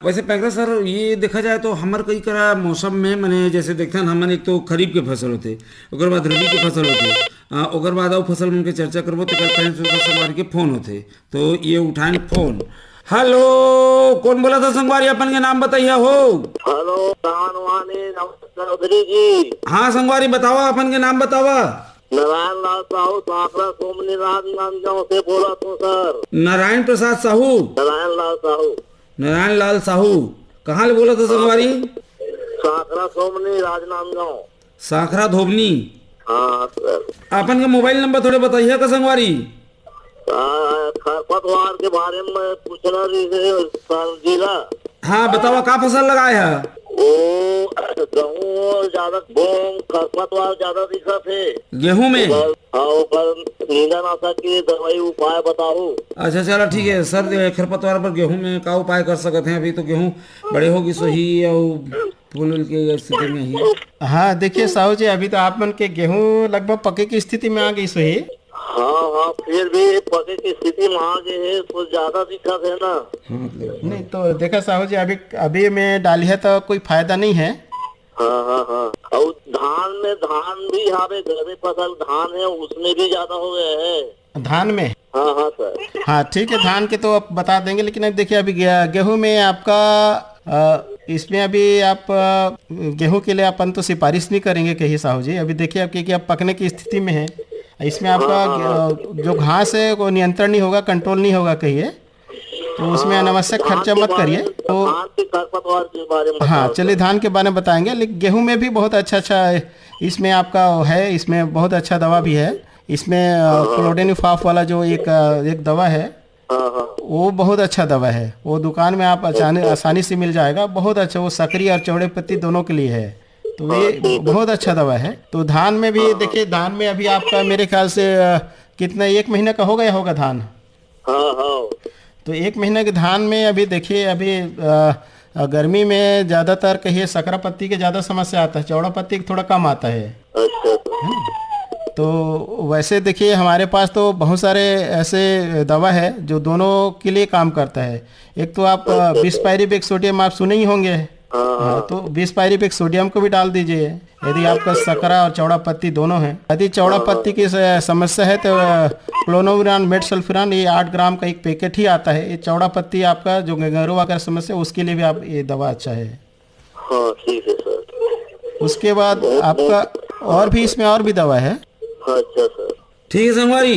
वैसे पैकरा सर ये देखा जाए तो हमार कई करा मौसम में मैंने जैसे देखते हैं हमन एक तो खरीफ के फसल होते ओकर बाद रबी के फसल होते ओकर बाद और फसल मन के चर्चा करबो तो कल संगवारी के फोन होते तो ये उठाएं फोन। हेलो, कौन बोला था संगवारी? अपन के नाम बताइए हो। हेलो कानवानी नमस्कार चौधरी जी। हाँ संगवारी बतावा, अपन के नाम बतावा। नारायण लाल साहू साकरा सोमनी राजनांदगांव से बोला तो सर। नारायण प्रसाद साहू। नारायण लाल साहू। नारायण लाल साहू कहाँ ले बोला था संगवारी? साकरा सोमनी राजनांदगांव। साखरा धोबनी। हाँ सर। अपन का मोबाइल नंबर थोड़े बताइए का संगवारी। खरपतवार के बारे में पूछना सर जिला। हाँ बतावा, का फसल लगाए है? वो गेहूँ ज्यादा खरपतवार ज्यादा दिखा थे गेहूं में। नींदनाशक की दवाई उपाय बताओ। अच्छा चलो ठीक है सर, खरपतवार पर गेहूं में का उपाय कर सकते हैं? अभी तो गेहूं बड़े होगी सही और फूल की स्थिति में ही। हाँ देखिए साहू जी, अभी तो आप मन के गेहूं लगभग पके की स्थिति में आ गई सही। हाँ हाँ, फिर भी पके की स्थिति में आ गए है तो ज्यादा दिक्कत है ना। नहीं तो देखा साहू जी, अभी अभी में डाली है तो कोई फायदा नहीं है। हाँ हाँ हाँ। और धान भी यहाँ पे गर्मी फसल धान है उसमें भी ज्यादा हो गया है। धान में? हाँ हाँ सर। हाँ ठीक है, धान के तो आप बता देंगे, लेकिन अब देखिए अभी गेहूं में आपका इसमें अभी आप गेहूं के लिए अपन तो सिफारिश नहीं करेंगे कहीं साहू जी। अभी देखिए आप कि आप पकने की स्थिति में है, इसमें आपका जो घास है वो नियंत्रण नहीं होगा, कंट्रोल नहीं होगा कहिए, तो उसमें अनावश्यक खर्चा मत करिए। तो खरपतवार के बारे में हाँ चलिए धान के बारे में बताएंगे, लेकिन गेहूं में भी बहुत अच्छा इसमें आपका है, इसमें बहुत अच्छा दवा भी है। इसमें क्लोडेनिफाफ वाला जो एक दवा है वो बहुत अच्छा दवा है, वो दुकान में आप आसानी से मिल जाएगा। बहुत अच्छा, वो सकरी और चौड़े पत्ती दोनों के लिए है, तो ये बहुत अच्छा दवा है। तो धान में भी देखिए, धान में अभी आपका मेरे ख्याल से कितना 1 महीने का हो गया होगा धान। हाँ हाँ। तो 1 महीने के धान में अभी देखिए, अभी गर्मी में ज़्यादातर कहिए सकरा पत्ती के ज़्यादा समस्या आता है, चौड़ा पत्ती थोड़ा कम आता है। अच्छा तो वैसे देखिए हमारे पास तो बहुत सारे ऐसे दवा है जो दोनों के लिए काम करता है। एक तो आप बिस्पायरिक सोडियम आप सुने ही होंगे। हाँ, तो बिस्पायरिक सोडियम को भी डाल दीजिए यदि आपका सकरा और चौड़ा पत्ती दोनों है। यदि चौड़ा पत्ती की समस्या है तो क्लोनोविरान मेटसल्फिरान, ये 8 ग्राम का एक पैकेट ही आता है। ये चौड़ा पत्ती आपका जो गंगरो वगैरह समस्या उसके लिए भी आप ये दवा अच्छा है। हाँ ठीक है सर। उसके बाद आपका और भी इसमें और भी दवा है। अच्छा सर। ठीक है संगवारी।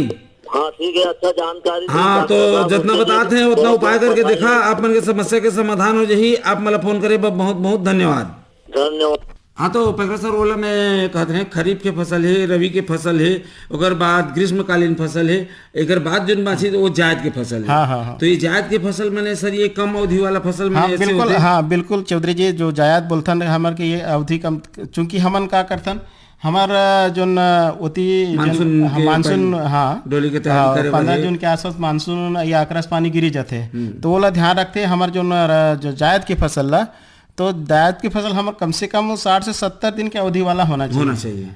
हाँ ठीक है, अच्छा जानकारी। हाँ तो जितना बताते हैं उतना उपाय करके देखा, आप मन के समस्या के समाधान हो जाही। आप मतलब फोन करे बहुत बहुत धन्यवाद। धन्यवाद। हाँ तो पैकरा सर बोला मैं कहते हैं खरीफ के फसल है, रबी के फसल है, ओकर बाद ग्रीष्मकालीन फसल है, एक बाद जो बाची तो वो जायद के फसल है। हाँ हाँ हाँ। तो ये जायद के फसल मैंने सर ये कम अवधि वाला फसल हाँ मैंने ऐसे बिल्कुल, होते? हाँ बिल्कुल चौधरी जी, जो जायद बोलथन हमार के ये अवधि कम, चूंकि हमन का करथन हमारा जो मानसून हाँ डोली के तैयारी करे 15 जून के आसपास मानसून या अकरस पानी गिरी जाते, तो वो ला ध्यान रखते हमार जो जायद की फसल ला, तो जायद की फसल हमार कम से कम 60 से 70 दिन के अवधि वाला होना चाहिए।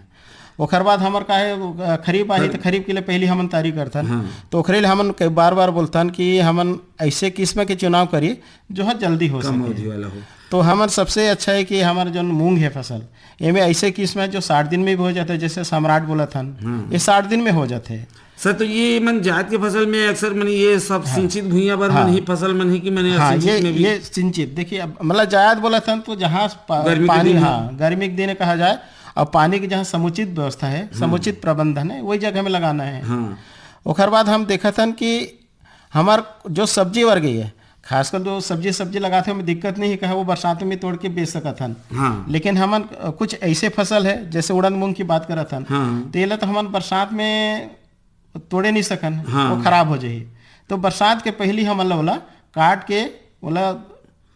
ओकर बाद हमार का है खरीफ आई, तो खरीफ के लिए पहली हमन तैयारी करथन। हाँ। तो ओखरे लिए हमन बार बार बोलथन कि हमन ऐसे किस्म के चुनाव करिए जो है जल्दी हो सके वाला हो। तो हमार सबसे अच्छा है कि हमार जो मूंग है फसल, ये ऐसे किस्म है जो 60 दिन में भी हो जाते हैं, जैसे सम्राट बोला था। हाँ। ये 60 दिन में हो जाते हैं सर। तो ये मन जायद की फसल में अक्सर मैंने ये सब सिंचित भूइयां पर मन ही फसल मन ही कि मैंने ये सिंचित देखिए, मतलब जायद बोला था तो जहाँ पानी, हाँ गर्मी के दिन कहा जाए, और पानी की जहाँ समुचित व्यवस्था है, समुचित प्रबंधन है, वही जगह में लगाना है। हाँ। ओकर बाद हम देखा था कि हमार जो सब्जी वर्ग है, खासकर जो सब्जी लगाते हैं, दिक्कत नहीं कहा वो बरसात में तोड़ के बेच सकत हन। हाँ। लेकिन हमन कुछ ऐसे फसल है जैसे उड़द मूंग की बात करत हन। हाँ। तो ये तो हमन बरसात में तोड़े नहीं सकन। हाँ। वो खराब हो जाए, तो बरसात के पहली हमन ला काट के बोला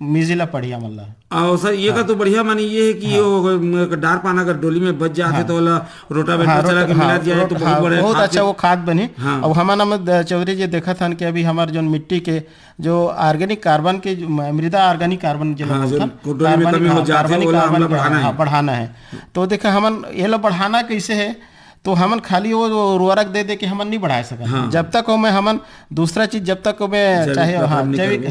मिजिला पढ़िया मल्ला। और सर ये का तो बढ़िया मानी ये है कि वो डार पाना अगर डोली में बच जाते तो वाला रोटावेटर चला के मिला दिया तो बहुत अच्छा वो खाद बनी। अब हमारा चौधरी जी देखा था कि अभी हमारे जो मिट्टी के जो ऑर्गेनिक कार्बन के मृदा ऑर्गेनिक कार्बन जो बढ़ाना है, तो देखा हमन ये लोग बढ़ाना कैसे है, तो हमन खाली वो उर्वरक दे के हमन नहीं बढ़ा सका। जब तक वो में हमन दूसरा चीज जब तक मैं चाहे जैविक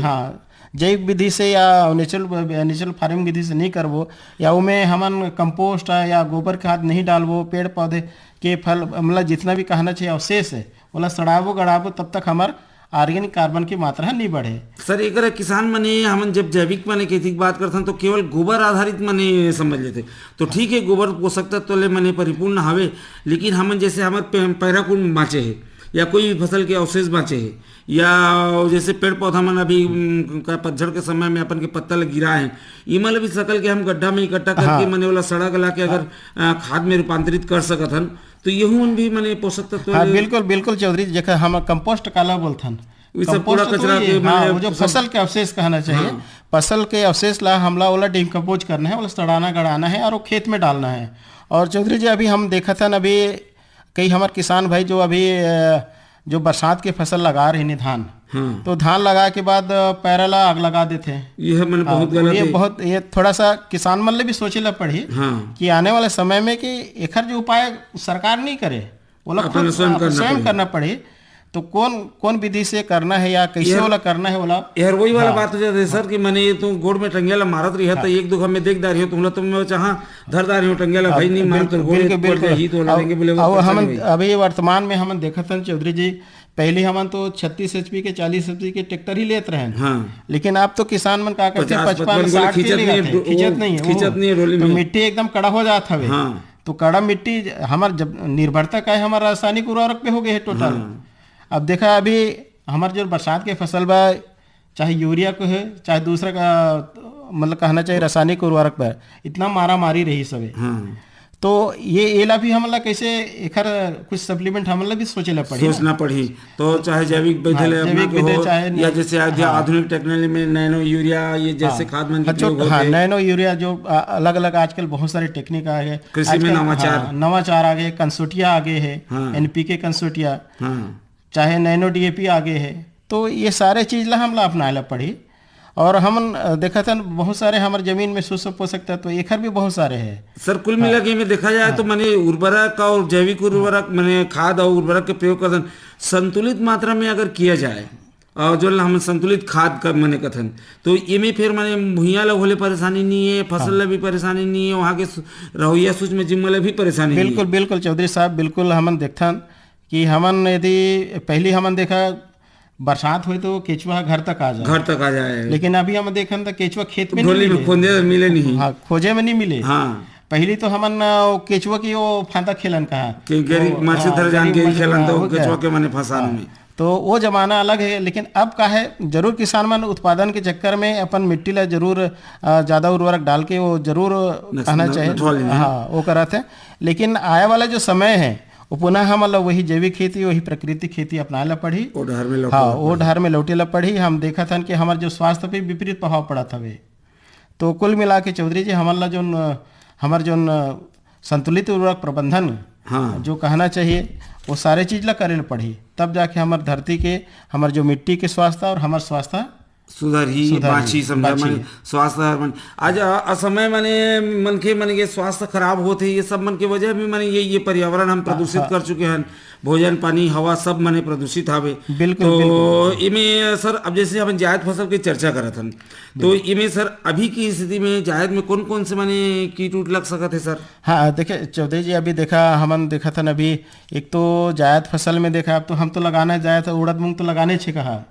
जैविक विधि से या नेचुरल फार्मिंग विधि से नहीं करबो, या उमें हमन कंपोस्ट या गोबर खाद नहीं डालबो, पेड़ पौधे के फल मतलब जितना भी कहना चाहिए अवशेष है बोला सड़ाबो गड़ाबो, तब तक हमार ऑर्गेनिक कार्बन की मात्रा नहीं बढ़े। सर एक किसान मने हमन जब जैविक मने खेती की बात करते हैं तो केवल गोबर आधारित मने समझ लेते, तो ठीक है गोबर पोषक तत्व ले मने परिपूर्ण हवे, लेकिन हमन जैसे हमार पैराकुल बाँचे है या कोई फसल के अवशेष बाँचे है, या जैसे पेड़ पौधा मन अभी पतझड़ के समय में अपन के पत्ता लग गिरा है, इमल भी सकल के हम गड्ढा में इकट्ठा करके मने वाला सड़ा गला के अगर खाद में रूपांतरित कर सकत हन तो यहू भी मने पोषक तत्व। हाँ बिल्कुल बिल्कुल चौधरी जी, जैसे हम कंपोस्ट काला बोलथन, पूरा कचरा के वो जो फसल के अवशेष कहना चाहिए, फसल के अवशेष ला हमला वाला डिकम्पोज करना है, वाला सड़ाना गड़ाना है और वो खेत में डालना है। और चौधरी जी अभी हम देखा था अभी कई हमारे किसान भाई जो अभी जो बरसात की फसल लगा रहे हैं धान, तो धान लगा के बाद पैराला आग लगा देते हैं। यह मन बहुत गलत है। ये थोड़ा सा किसान मन ले भी सोचे ला पड़ी कि आने वाले समय में कि एकर जो उपाय सरकार नहीं करे, वो लोग स्वयं करना पड़े, तो कौन विधि से करना है या कैसे वाला करना है वाला यार वही वाला बात हो जाती है सर कि मैंने ये तो गोड़ में टंगेला मारत रही है तो एक दो में देख दारी हो तुम तो मैं चाहा धरदारी हो टंगेला भाई नहीं मार तो गोड़ के ही तो लगेंगे बोले। हम अभी वर्तमान में हम देखा था चौधरी जी, पहले हम तो 36 HP के 40 HP के ट्रैक्टर ही लेते रहे, लेकिन अब तो किसान मन का करते 55-60 खिंचत नहीं है, मिट्टी एकदम कड़ा हो जाता है। तो कड़ा मिट्टी हमार जब निर्भरता का है हमारा रासायनिक उर्वरक पे हो गए है टोटल। अब देखा अभी हमारे जो बरसात के फसल बा चाहे यूरिया को है चाहे दूसरा का मतलब कहना चाहिए रासायनिक उर्वरक पर इतना मारा मारी रही सब है। तो ये एला भी हमला कैसे एकर कुछ सप्लीमेंट हमला भी सोचना पड़ी तो चाहे जैविक विधि या जैसे आधुनिक टेक्नोलॉजी में नैनो यूरिया ये जैसे खाद में नैनो यूरिया जो अलग अलग आजकल बहुत सारे टेक्निक आ गए, कृषि में नवाचार आ गए, कंसोटिया आगे है, NPK कंसोटिया, चाहे नैनो DAP आगे है, तो ये सारे चीज ला हमला अपनाएला पड़ी। और हम देखा था बहुत सारे हमारे जमीन में सूक्ष्म पोषक तत्व तो एकर भी बहुत सारे हैं सर। कुल मिला के में देखा जाए तो मैंने उर्वरक और जैविक उर्वरक मैंने खाद और उर्वरक के प्रयोग का संतुलित मात्रा में अगर किया जाए और जो हम संतुलित खाद का मैंने कथन तो ये में फिर मैंने भूया लग होले परेशानी नहीं है, फसल ला भी परेशानी नहीं है, वहाँ के रवैया सूक्ष्म जीव में भी परेशानी बिल्कुल बिल्कुल चौधरी साहब बिल्कुल हमन देखथन कि हमन यदि पहले हमन देखा बरसात हुई तो केचुआ घर तक आ जाए, लेकिन अभी हम देखन तो केचुआ खेत में मिले नहीं, खोजे में नहीं मिले। पहले तो हमन केचुआ की वो फांदा खेलन कहा तो वो जमाना अलग है। लेकिन अब का है जरूर किसान मन उत्पादन के चक्कर में अपन मिट्टी ला जरूर ज्यादा उर्वरक डाल के वो जरूर कहना चाहिए वो कराते हैं। लेकिन आने वाला जो समय है वो पुनः हम वही जैविक खेती वही प्राकृतिक खेती अपनाला पड़ी, वो ढार में लौटेला पड़ी। हम देखा था कि हमारे जो स्वास्थ्य पे विपरीत प्रभाव पड़ा था वे। तो कुल मिला के चौधरी जी हमारा जो संतुलित उर्वरक प्रबंधन जो कहना चाहिए वो सारे चीज ला करे पड़ी, तब जाके हमारे धरती के हमारे जो मिट्टी के स्वास्थ्य और हमारे स्वास्थ्य बाछी समझा मन स्वास्थ्य आज असमय माने मन के स्वास्थ्य खराब होते ये सब मन के वजह भी माने ये पर्यावरण हम प्रदूषित कर चुके हैं, भोजन पानी हवा सब माने प्रदूषित हवे। तो इमें सर अब जैसे हम जायद फसल की चर्चा करत हन तो इमें सर अभी की स्थिति में जायद में कौन कौन से माने कीट उट लग सकते है सर? हाँ देखिए चौधरी जी अभी हमन देखा था अभी एक तो जायद फसल में देखा अब तो हम तो लगाना है जायद उड़द मूंग तो लगाने छे कहा।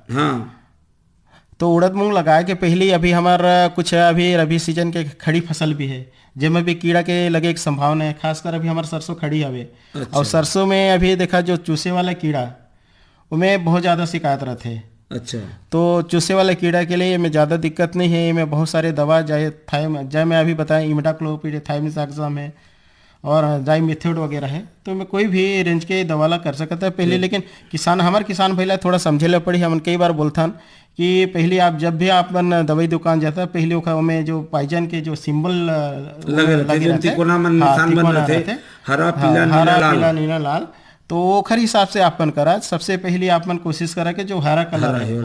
तो उड़द मूंग लगाए के पहले अभी हमारा कुछ अभी रबी सीजन के खड़ी फसल भी है जिसमें भी कीड़ा के लगे एक संभावना है, खासकर अभी हमारा सरसों खड़ी हवे। और सरसों में अभी देखा जो चूसे वाला कीड़ा उनमें बहुत ज़्यादा शिकायत रहते है। अच्छा तो चूसे वाले कीड़ा के लिए में ज़्यादा दिक्कत नहीं है, में बहुत सारे दवा जय मैं अभी बताएं इमिडाक्लोपिड थाइमिथाक्सम है और डाइमिथोड वगैरह है, तो मैं कोई भी रेंज के दवाला कर सकता है पहले। लेकिन हमारे किसान भैया थोड़ा समझे पड़ी, हम कई बार बोलथन कि पहले आप जब भी आप दवाई दुकान जाता है पहले में जो पाइजन के जो सिंबल लगे रहते हरा पीला नीला लाल, तो वो खर हिसाब से आपन करा। सबसे पहले आपन कोशिश करा कि जो हरा कलर है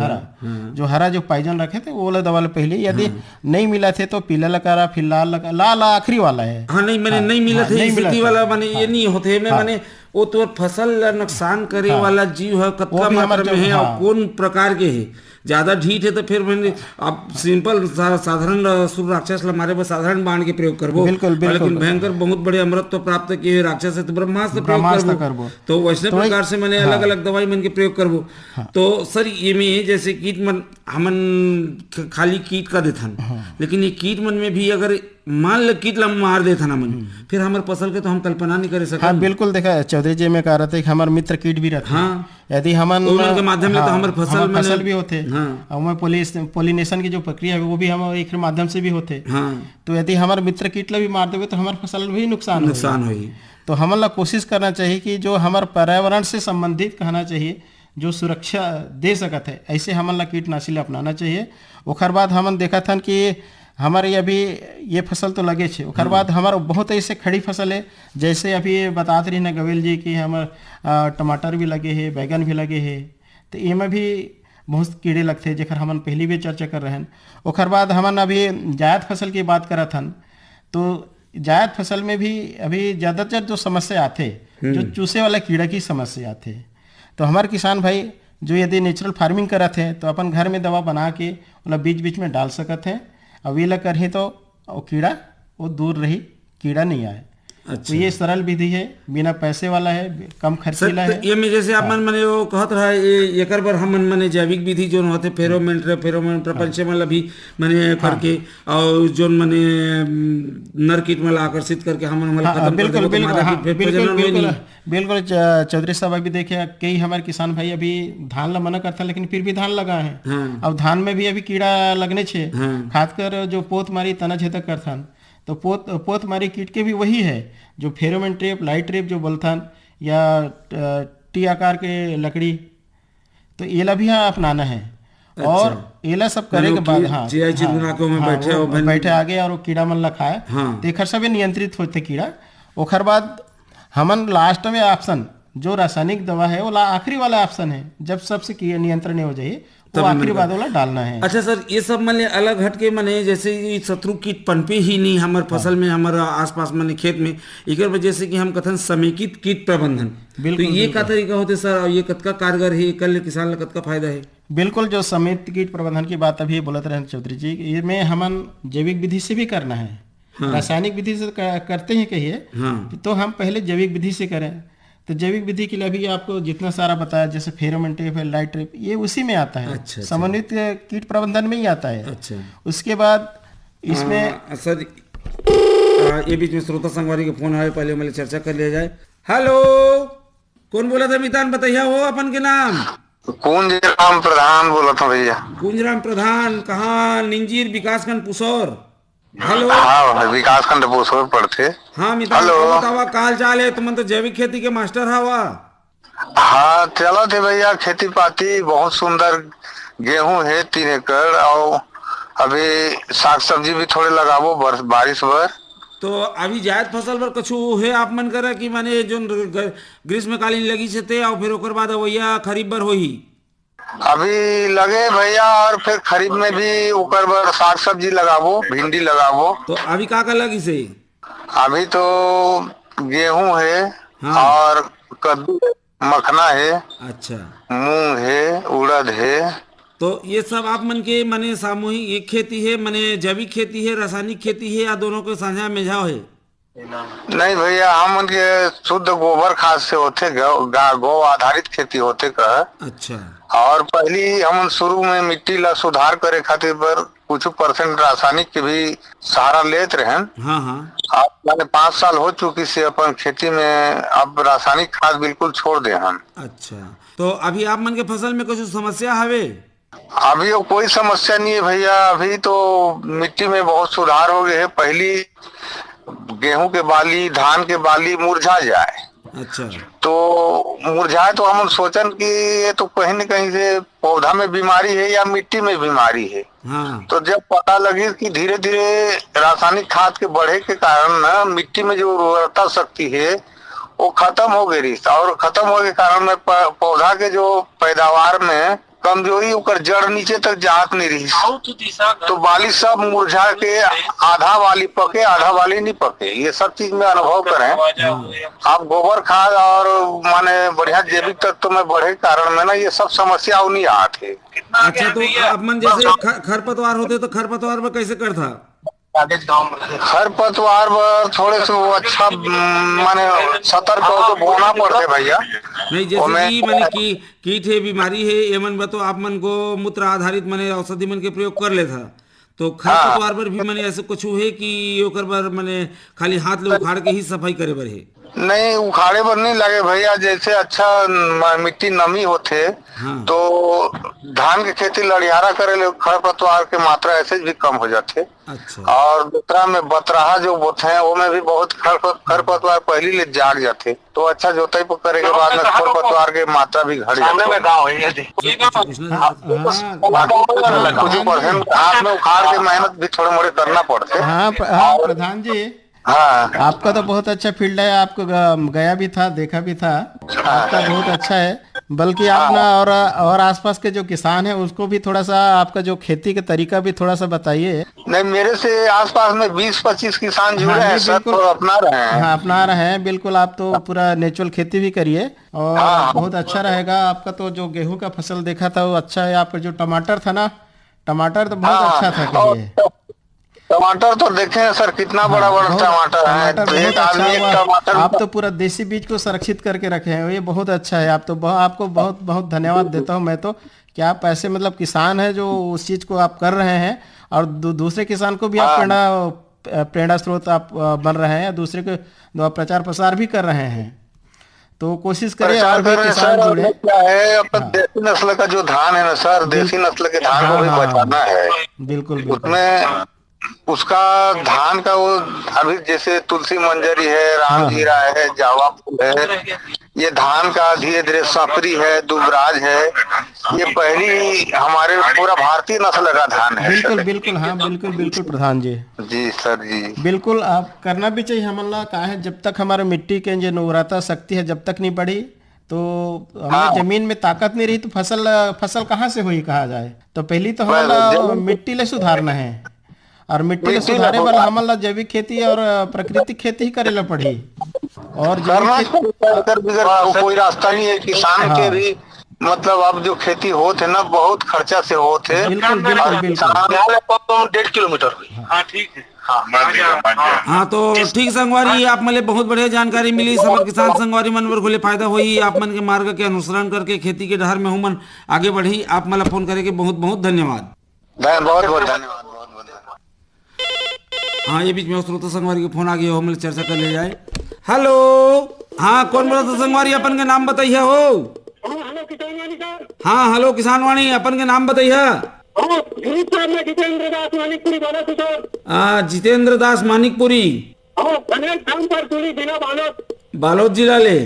हरा जो पाइजन रखे थे वो वाला दवा पहले, यदि नहीं मिला थे तो पीला लगा, फिर लाल आखिरी वाला है। नहीं मैंने नहीं मिला थे स्थिति वाला माने ये नहीं होते माने वो तो फसल नुकसान करे वाला जीव है कतका मात्रा में है और कौन प्रकार के है ज्यादा ढीठ है तो फिर मैंने आप सिंपल साधारण सुर राक्षस हमारे पास साधारण बाण के प्रयोग करबो, लेकिन भयंकर बहुत बड़े अमृत प्रप्त किए राक्षस है तो ब्रह्मास्त्र प्रयोग करबो। तो वैसे प्रकार से मैंने अलग अलग दवाई मन के प्रयोग करबो। तो सर ये में जैसे कीट मन हमन खाली कीट का देथन, लेकिन ये कीट मन में भी अगर मान ल कीट ला मार देथन हमन, फिर हमार फसल के तो हम कल्पना नहीं कर सकते। हाँ बिल्कुल, देखा चौधरी जी में कह रहे थे कि हमारे मित्र कीट भी रहते हैं, यदि हमन के माध्यम से तो हमारे फसल भी होते और पोलिनेशन की जो प्रक्रिया है वो भी हम एक माध्यम से भी होते। तो यदि हमारे मित्र कीट ला भी मार देवे तो हमारे फसल भी नुकसान होगी। तो हमन ला कोशिश करना चाहिए कि जो हमारे पर्यावरण से संबंधित कहना चाहिए, जो सुरक्षा दे सकत है, ऐसे हमन ला कीटनाशी अपनाना चाहिए। ओकर बाद हमन देखा था कि हमारे अभी ये फसल तो लगे छे, ओकर बाद हमारे बहुत ऐसे खड़ी फसल है, जैसे अभी बताते रही ना गवेल जी की हमारे टमाटर भी लगे है, बैगन भी लगे है, तो इनमें भी बहुत कीड़े लगते हैं, जेकर हमन पहले भी चर्चा कर रहे हैं। ओकर बाद हमन अभी जायद फसल की बात करत हन, तो जायद फसल में भी अभी ज़्यादातर जो समस्या आते, जो चूसे वाला कीड़ा की समस्या आते, तो हमारे किसान भाई जो यदि नेचुरल फार्मिंग करत हैं तो अपन घर में दवा बना के मतलब बीच बीच में डाल सकते हैं, अब ये करें तो कीड़ा वो दूर रही, कीड़ा नहीं आए। अच्छा। तो ये सरल विधि है, बिना पैसे वाला है, कम खर्चीला है। ये में जैसे आप मने वो कहत रहा है एकर बर हम मने जैविक विधि जो होते फेरोमोन प्रपंच में अभी मने करके और जो मने नर कीट में आकर्षित करके हम बिल्कुल बिल्कुल चौधरी साहब अभी देखिए कई हमारे किसान भाई अभी धान ला मना करता लेकिन फिर भी धान लगा है। अब धान में भी अभी कीड़ा लगने छे, खासकर जो पोत मारी तना छेदक करथन, तो पोत मारी कीट के भी वही है जो फेरोमोन ट्रैप, लाइट ट्रैप जो बोलथन, या टी आकार के लकड़ी, तो एला भी यहाँ अपनाना है। अच्छा। और एला सब करे के बाद बैठे आगे और कीड़ा मन ला खाए, तो एक सब नियंत्रित होते कीड़ा। ओखर बाद हमन लास्ट में ऑप्शन जो रासायनिक दवा है वो आखिरी वाला ऑप्शन है, जब सबसे नियंत्रण हो जाए तो आखिरी बाद वाला डालना है। अच्छा सर, ये सब मने अलग हटके मने जैसे शत्रु कीट पनपे ही नहीं हमारे फसल में, हमारे आसपास मने खेत में, एक वजह से कि हम कथन समेकित कीट प्रबंधन, तो ये का तरीका होते सर, और ये कतका कारगर है, कल किसान ला कतका फायदा है? बिल्कुल, जो समेकित कीट प्रबंधन की बात अभी बोलते रहे चौधरी जी, ये में हमन जैविक विधि से भी करना है। रासायनिक विधि से करते हैं कहिए, तो हम पहले जैविक विधि से करें। तो जैविक विधि के लिए अभी आपको जितना सारा बताया, जैसे फेरोमोन ट्रैप है, लाइट ट्रैप, ये उसी में आता है। अच्छा, समन्वित कीट प्रबंधन में ही आता है। अच्छा। उसके बाद इसमें सर ये बीच में श्रोता संगवारी के फोन आए, पहले मैं चर्चा कर लिया जाए। हेलो, कौन बोला था मितान, बताइए हो अपन के नाम? कुंजराम प्रधान बोला था भैया। कुंजराम प्रधान, कहाँ? निंजीर विकासखंड पुसौर। हेलो। हाँ, विकासखंड पुसौर पड़ते। हाँ मितान, बतावा काल चाल है, तुम तो जैविक खेती के मास्टर हवा। हाँ चला थे भैया, खेती पाती बहुत सुंदर, गेहूं है 3 एकड़, और अभी साग सब्जी भी थोड़े लगावो बारिश भर। तो अभी जायद फसल पर कछु है आप मन करा कि माने जो ग्रीष्मकालीन लगी से और फिर ओकर बाद वैया खरीफ बर होही? अभी लगे भैया, और फिर खरीफ में भी ऊपर बर साग सब्जी लगावो, भिंडी लगावो। तो अभी का लगी से? अभी तो गेहूं है। हाँ। और कद्दू, मखना है। अच्छा। मूंग है, उड़द है। तो ये सब आप मन के मने सामूहिक एक खेती है, मने जैविक खेती है, रासायनिक खेती है, या दोनों के साझा मेझाव है? नहीं भैया, हम उनके शुद्ध गोबर खाद से होते, गौ आधारित खेती होते का। अच्छा। और पहली हम शुरू में मिट्टी ला सुधार करे खातिर पर कुछ % रासायनिक के भी सहारा लेते रहे। हाँ। अब मैंने 5 साल हो चुकी से अपन खेती में, अब रासायनिक खाद बिल्कुल छोड़ दे हम। अच्छा। तो अभी आप मन के फसल में कुछ समस्या हवे? अभी वो कोई समस्या नहीं है भैया, अभी तो मिट्टी में बहुत सुधार हो गए है। पहली गेहूं के बाली, धान के बाली मुरझा जाए। अच्छा। तो मुरझाए तो हम सोचन कि ये तो कहीं न कहीं से पौधा में बीमारी है या मिट्टी में बीमारी है। हाँ। तो जब पता लगी कि धीरे धीरे रासायनिक खाद के बढ़े के कारण ना मिट्टी में जो उर्वरता शक्ति है वो खत्म हो गई, और खत्म होने के कारण में पौधा के जो पैदावार में कमजोरी ओकर जड़ नीचे तक जात नहीं रही, तो बाली सब मुरझा के आधा वाली पके आधा वाली नहीं पके। ये सब चीज में अनुभव करें आप। गोबर खाद और माने बढ़िया जैविक तत्व में बढ़े कारण में ना ये सब समस्या नहीं आते। अच्छा, तो अब मन जैसे खरपतवार होते तो खरपतवार में कैसे करता? खरपतवार पर थोड़े से वो अच्छा माने सतर्क होकर बोना पड़ते भैया। नहीं, जैसे कि माने कि कीट है, बीमारी है, ये मन बतो आप मन को मूत्र आधारित माने औषधि मन के प्रयोग कर लेता, तो खरपतवार पर भी माने ऐसे कुछ है कि ओकर पर माने खाली हाथ ले उखाड़ के ही सफाई करे बर है? नहीं, उखाड़े पर नहीं लगे भैया। जैसे अच्छा मिट्टी नमी होते तो धान की खेती लड़ियारा करे ले खरपतवार के मात्रा ऐसे भी कम हो जाते। अच्छा। और दूसरा में बतराहा जो बोते हैं वो में भी बहुत खरपतवार पहले ले जाग जाते, तो अच्छा जोताई पर करे के बाद में खरपतवार की मात्रा भी घट जाती है। कुछ परसेंट हाथ में उखाड़ के मेहनत भी थोड़े मोड़े करना पड़ते। हाँ प्रधान जी, हाँ, आपका तो बहुत अच्छा फील्ड है, आपको गया भी था, देखा भी था, आपका बहुत अच्छा है। बल्कि आप ना और आसपास के जो किसान हैं उसको भी थोड़ा सा आपका जो खेती का तरीका भी थोड़ा सा बताइए। नहीं, मेरे से आसपास में 20-25 किसान जुड़े हैं सर, तो अपना रहे हैं। हाँ, अपना रहे हैं बिल्कुल। आप तो पूरा नेचुरल खेती भी करिए और बहुत अच्छा रहेगा आपका। तो जो गेहूं का फसल देखा था वो अच्छा है। आपका जो टमाटर था ना, टमाटर तो बहुत अच्छा था। कहिए टमाटर तो देखे सर कितना बड़ा बड़ा टमाटर है। बहुत अच्छा। आप तो पूरा देसी बीज को संरक्षित करके रखे हैं, ये बहुत अच्छा है। आप तो आपको बहुत बहुत धन्यवाद देता हूँ मैं तो, कि आप ऐसे मतलब किसान है जो उस चीज को आप कर रहे हैं और दूसरे किसान को भी आप प्रेरणा स्रोत आप बन रहे हैं, दूसरे को प्रचार प्रसार भी कर रहे हैं। तो कोशिश करें और भी किसान जुड़े। क्या है अपन देसी नस्ल का जो धान है ना सर, देसी नस्ल के धान को भी बचाना है। बिल्कुल। उसमें उसका धान का वो अभी जैसे तुलसी मंजरी है, राम जीरा है, जावा फूल है, ये धान का धीरे धीरे सपरी है, दुबराज है, ये पहली हमारे पूरा भारतीय नस्ल का धान है। बिल्कुल बिल्कुल। हाँ बिल्कुल प्रधान जी। जी सर जी, बिल्कुल। आप करना भी चाहिए हमला का है। जब तक हमारे मिट्टी के जो उर्वरता शक्ति है जब तक नहीं बढ़ी, तो हमें जमीन में ताकत नहीं रही, तो फसल कहाँ से हुई कहा जाए। तो पहली तो हमारा मिट्टी ले सुधारना है, और मिट्टी ले सुधारे वाला हमारा जैविक खेती और प्राकृतिक खेती ही करेला पड़ी। और कोई रास्ता नहीं है किसान के भी, मतलब अब जो खेती होते ना बहुत खर्चा से होते। बिल्कुल 1.5 किलोमीटर। हाँ ठीक है। हाँ तो ठीक संगवारी, आप मले बहुत बढ़िया जानकारी मिली। समर किसान संगवारी मन बर खुले फायदा हुई। आप मन के मार्ग के अनुसरण करके खेती के डहर में हूँ मन आगे बढ़ी। आप मला फोन करे के बहुत बहुत धन्यवाद। बहुत बहुत धन्यवाद। हाँ, ये बीच में श्रोता संगवारी के फोन आ गया हो, मिल चर्चा कर ले जाए। हेलो, हाँ कौन बोला था संगवारी? अपन के नाम बताइए हो। हेलो किसान वाणी सर। हाँ हेलो किसान वाणी, अपन के नाम बताइए। जितेंद्र दास मानिकपुरी बोला था सर। जितेंद्र दास मानिकपुरी, बालोद जिला ले।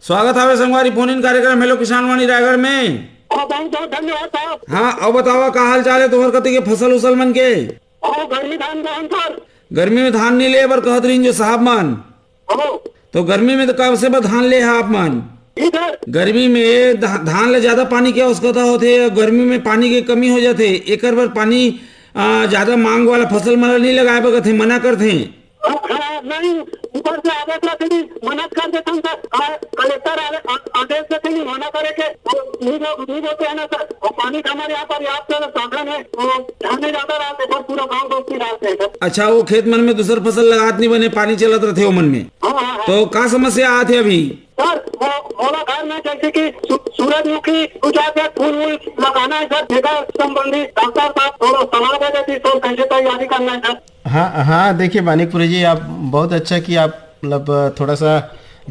स्वागत है संगवारी फोन इन कार्यक्रम हेलो किसान वाणी रायगढ़ में। बहुत धन्यवाद साहब। हाँ अब बताओ का हाल चाल है तुम्हारे कति के फसल उसल मन के? गर्मी में धान नहीं ले बर कहत रही जो साहब मन, तो गर्मी में तो कब से धान ले आप मन? गर्मी में धान ले ज्यादा पानी की आवश्यकता होते, गर्मी में पानी की कमी हो जाते, एक बार पानी ज्यादा मांग वाला फसल मन नहीं लगाए बर कथे, मना करते। नहीं, ऊपर से आदेश मना कर देता हूँ सर। कलेक्टर आदेश देते नहीं मना करे के नहीं होते है ना सर। और पानी का हमारे यहाँ पर पर्याप्त साधन है, ध्यान नहीं जाता रहते सर, पूरा गाँव दोस्ती डालते हैं सर। अच्छा, वो खेत मन में दूसर फसल लगात नहीं बने, पानी चलत रहते हो मन में। तो क्या समस्या आते अभी सर? मोला घर में जैसे कि सूरजमुखी फूल लगाना है सर, ठेका संबंधी डॉक्टर साहब थोड़ा सलाह दे देती तो कैसे तैयारी करना है सर। हाँ देखिए मानिकपुरी जी, आप बहुत अच्छा कि आप मतलब थोड़ा सा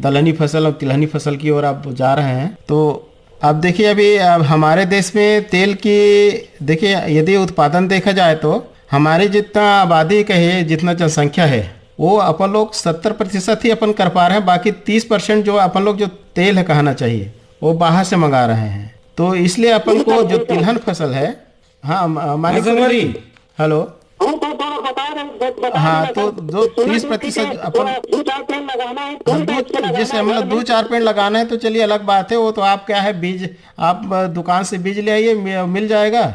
दलहनी फसल और तिलहनी फसल की ओर आप जा रहे हैं। तो आप देखिए अभी हमारे देश में तेल की देखिए यदि उत्पादन देखा जाए तो हमारी जितना आबादी कहे, जितना जनसंख्या है, वो अपन लोग 70% ही अपन कर पा रहे हैं। बाकी 30% जो अपन लोग जो तेल है कहना चाहिए वो बाहर से मंगा रहे हैं। तो इसलिए अपन को जो तिलहन फसल है, हाँ मानिकपुरी, हेलो, हाँ तो जो 30% अपन लगाना है, कौन टाइप से लगाना जैसे है? मतलब 2-4 पेड़ लगाना है तो चलिए अलग बात है, वो तो आप क्या है बीज आप दुकान से बीज ले आइए, मिल जाएगा।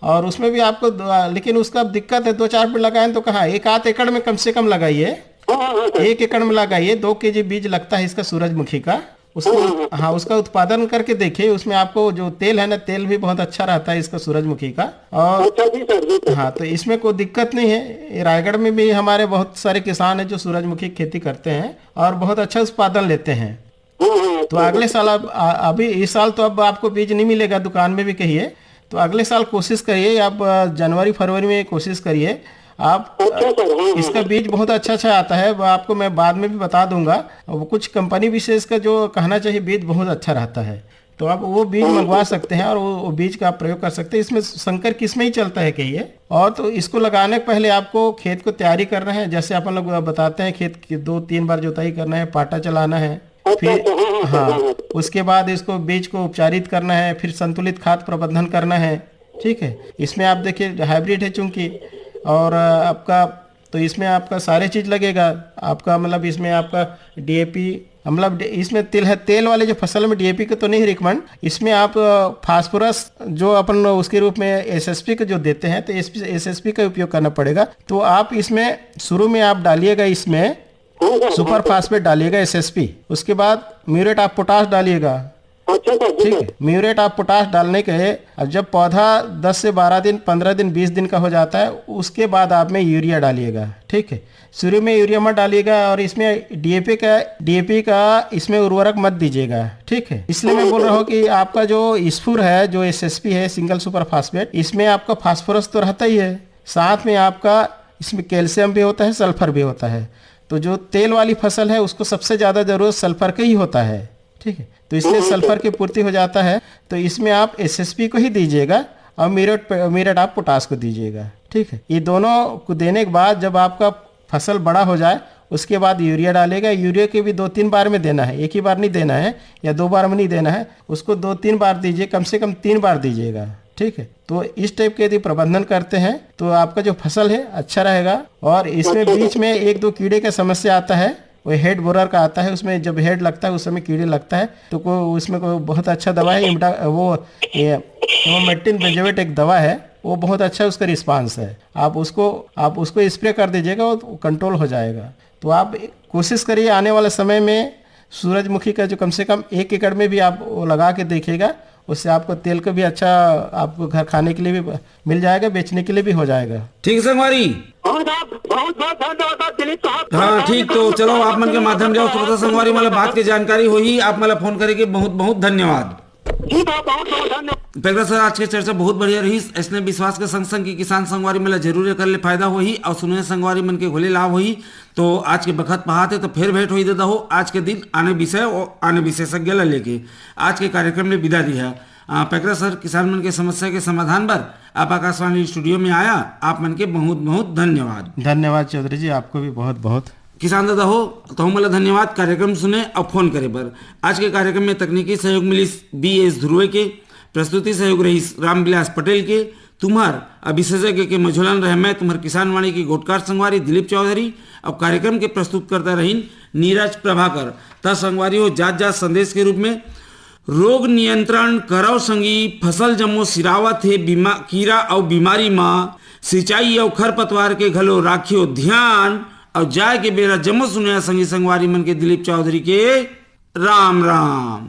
और उसमें भी आपको लेकिन उसका दिक्कत है 2-4 पेड़ लगाएं तो कहाँ, 1-8 एकड़ में कम से कम लगाइए। हाँ, हाँ, 1 एकड़ में लगाइए, 2 kg बीज लगता है इसका सूरजमुखी का। उसको हाँ उसका उत्पादन करके देखिए, उसमें आपको जो तेल है ना, तेल भी बहुत अच्छा रहता है इसका सूरजमुखी का। और अच्छा जी सर, जी सर। हाँ तो इसमें कोई दिक्कत नहीं है। ये रायगढ़ में भी हमारे बहुत सारे किसान हैं जो सूरजमुखी की खेती करते हैं और बहुत अच्छा उत्पादन लेते हैं। हाँ, हाँ, तो अगले साल अभी इस साल तो अब आपको बीज नहीं मिलेगा, दुकान में भी कहिए, तो अगले साल कोशिश करिए आप जनवरी फरवरी में कोशिश करिए आप। अच्छा सर, हाँ, इसका बीज बहुत अच्छा आता है, वो आपको मैं बाद में भी बता दूंगा। वो कुछ कंपनी विशेष का जो कहना चाहिए बीज बहुत अच्छा रहता है, तो आप वो बीज मंगवा सकते हैं और वो बीज का आप प्रयोग कर सकते हैं। इसमें संकर किस्में ही चलता है कहिए। और तो इसको लगाने के पहले आपको खेत को तैयारी करना है, जैसे अपन लोग बताते हैं खेत की 2-3 बार जुताई करना है, पाटा चलाना है, फिर हाँ उसके बाद इसको बीज को उपचारित करना है, फिर संतुलित खाद प्रबंधन करना है। ठीक है, इसमें आप देखिए हाइब्रिड है चूंकि, और आपका तो इसमें आपका सारे चीज लगेगा आपका, मतलब इसमें आपका डीएपी, मतलब इसमें तेल वाले जो फसल में डीएपी का तो नहीं रिकमेंड, इसमें आप फास्फोरस जो अपन उसके रूप में एसएसपी का जो देते हैं तो एसएसपी का उपयोग करना पड़ेगा। तो आप इसमें शुरू में आप डालिएगा, इसमें सुपर फास्फेट डालिएगा एसएसपी, उसके बाद म्यूरेट ऑफ पोटाश डालिएगा। अच्छा सर, जी ठीक सर। है, म्यूरेट ऑफ पोटाश डालने के अब जब पौधा 10 से 12 दिन 15 दिन 20 दिन का हो जाता है, उसके बाद आप में यूरिया डालिएगा। ठीक है, शुरू में यूरिया मत डालिएगा और इसमें डीएपी का इसमें उर्वरक मत दीजिएगा। ठीक है, इसलिए मैं बोल रहा हूँ कि आपका जो स्फूर है, जो एसएसपी है सिंगल सुपर फास्फेट, इसमें आपका फास्फोरस तो रहता ही है, साथ में आपका इसमें कैल्शियम भी होता है, सल्फर भी होता है। तो जो तेल वाली फसल है उसको सबसे ज़्यादा जरूरत सल्फर का ही होता है। ठीक है, तो इसलिए सल्फर की पूर्ति हो जाता है, तो इसमें आप एसएसपी को ही दीजिएगा और म्यूरेट आप पोटाश को दीजिएगा। ठीक है, ये दोनों को देने के बाद जब आपका फसल बड़ा हो जाए उसके बाद यूरिया डालेगा। यूरिया के भी 2-3 बार में देना है, एक ही बार नहीं देना है या 2 बार में नहीं देना है, उसको 2-3 बार दीजिए, कम से कम 3 बार दीजिएगा। ठीक है, तो इस टाइप के यदि प्रबंधन करते हैं तो आपका जो फसल है अच्छा रहेगा। और इसमें बीच में 1-2 कीड़े का समस्या आता है, वो हेड बोरर का आता है, उसमें जब हेड लगता है उस समय कीड़े लगता है, तो उसमें कोई बहुत अच्छा दवा है वो मेटिन बेंजोएट एक दवा है, वो बहुत अच्छा उसका रिस्पांस है। आप उसको स्प्रे कर दीजिएगा, वो कंट्रोल हो जाएगा। तो आप कोशिश करिए आने वाले समय में सूरजमुखी का जो कम से कम 1 एकड़ में भी आप वो लगा के देखिएगा, उससे आपको तेल का भी अच्छा आपको घर खाने के लिए भी मिल जाएगा, बेचने के लिए भी हो जाएगा। ठीक है संगवारी, हाँ साहब, बहुत बहुत धन्यवाद दिलीप साहब। हाँ ठीक, तो चलो आप मन के माध्यम से संगवारी मतलब बात की जानकारी हुई, आप मतलब फोन करेंगे, बहुत बहुत धन्यवाद। जी साहब, बहुत बहुत धन्यवाद। पेगड़ा सर, आज की चर्चा बहुत बढ़िया रही। ऐसने विश्वास के संग संग की किसान संगवारी मतलब जरूर कर ले फायदा होही और सुने संगवारी मन के घोले लाभ होही। तो आज के बखत पहाते तो फिर भेंट हुई देता हो आज के दिन आने विषय और आने विशेषज्ञ ला लेके आज के कार्यक्रम में विदा दिया। पेगड़ा सर किसान मन के समस्या के समाधान पर आप आकाशवाणी स्टूडियो में आया, आप मन के बहुत बहुत धन्यवाद। धन्यवाद चौधरी जी, आपको भी बहुत बहुत। किसान दादा हो तो हम धन्यवाद कार्यक्रम सुने और फोन करे पर। आज के कार्यक्रम में तकनीकी सहयोग मिली BS ध्रुवे के, प्रस्तुति सहयोग रही रामविलास पटेल के, तुम्हार विशेषज्ञ के मझोलन रहे मैं तुम्हार किसान वाणी की गोटकार संगवारी दिलीप चौधरी और कार्यक्रम के प्रस्तुत करता रही नीरज प्रभाकर। त संगवारी हो जात संदेश के रूप में रोग नियंत्रण करव संगी फसल जम्मो सिरावत है कीड़ा और बीमारी माँ सिंचाई और खरपतवार के घलो राखियो ध्यान और जाय के बेरा जम्मो सुनया संगी संगवारी मन के दिलीप चौधरी के राम राम।